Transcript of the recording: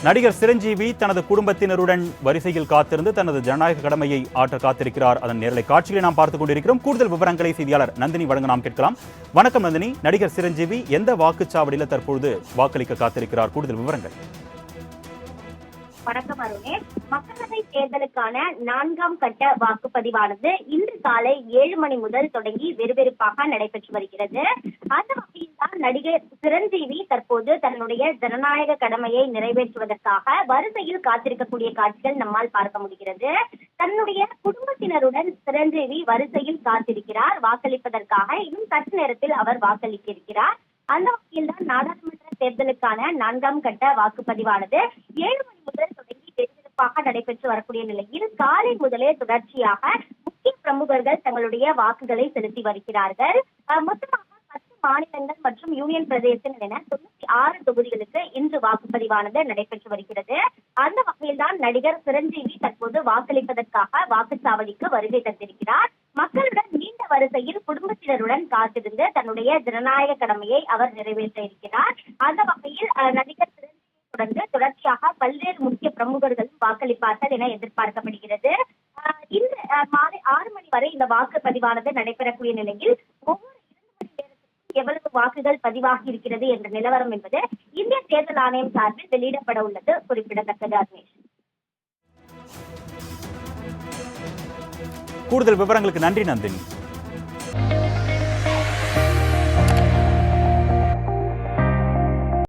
நடிகர் சிரஞ்சீவி தனது குடும்பத்தினருடன் வரிசையில் காத்திருந்து தனது ஜனநாயக கடமையை ஆற்ற காத்திருக்கிறார். அதன் நேரலை காட்சிகளை நாம் பார்த்துக் கொண்டிருக்கிறோம். கூடுதல் விவரங்களை செய்தியாளர் நந்தினி வழங்க நாம் கேட்கலாம். வணக்கம் நந்தினி. நடிகர் சிரஞ்சீவி எந்த வாக்குச்சாவடியில் தற்பொழுது வாக்களிக்க காத்திருக்கிறார்? கூடுதல் விவரங்கள். வணக்கம் அருணேஷ். மக்களவை தேர்தலுக்கான 4ஆம் கட்ட வாக்குப்பதிவானது இன்று காலை 7 மணி முதல் தொடங்கி விறுவிறுப்பாக நடைபெற்று வருகிறது. அந்த வகையில் தான் நடிகர் சிரஞ்சீவி தற்போது தன்னுடைய ஜனநாயக கடமையை நிறைவேற்றுவதற்காக வரிசையில் காத்திருக்கக்கூடிய காட்சிகள் நம்மால் பார்க்க முடிகிறது. தன்னுடைய குடும்பத்தினருடன் சிரஞ்சீவி வரிசையில் காத்திருக்கிறார் வாக்களிப்பதற்காக. இன்னும் சற்று நேரத்தில் அவர் வாக்களிக்க இருக்கிறார். அந்த வகையில் தான் நாடாளுமன்ற தேர்தலுக்கான 4ஆம் கட்ட வாக்குப்பதிவானது 7 மணி முதல் தொடங்கி விறுவிறுப்பாக நடைபெற்று வரக்கூடிய நிலையில் காலை முதலே தொடர்ச்சியாக முக்கிய பிரமுகர்கள் தங்களுடைய வாக்குகளை செலுத்தி வருகிறார்கள். மொத்தமாக 10 மாநிலங்கள் மற்றும் யூனியன் பிரதேசம் என 96 தொகுதிகளுக்கு இன்று வாக்குப்பதிவானது நடைபெற்று வருகிறது. அந்த வகையில் தான் நடிகர் சிரஞ்சீவி தற்போது வாக்களிப்பதற்காக வாக்குச்சாவடிக்கு வருகை தந்திருக்கிறார். மக்களுடன் நீண்ட வரிசையில் குடும்பத்தினருடன் காத்திருந்து தன்னுடைய ஜனநாயக கடமையை அவர் நிறைவேற்ற இருக்கிறார். அந்த வகையில் நடிகர் சிரஞ்சீவியை தொடர்ந்து தொடர்ச்சியாக பல்வேறு முக்கிய பிரமுகர்களும் வாக்களிப்பார்கள் என எதிர்பார்க்கப்படுகிறது. இன்று மாலை 6 மணி வரை இந்த வாக்குப்பதிவானது நடைபெறக்கூடிய நிலையில் ஒவ்வொரு 2 மணி நேரத்திற்கும் எவ்வளவு வாக்குகள் பதிவாகி இருக்கிறது என்ற நிலவரம் என்பது இந்திய தேர்தல் ஆணையம் சார்பில் வெளியிடப்பட உள்ளது குறிப்பிடத்தக்கது. அர்னேஷ், கூடுதல் விவரங்களுக்கு நன்றி நந்தினி.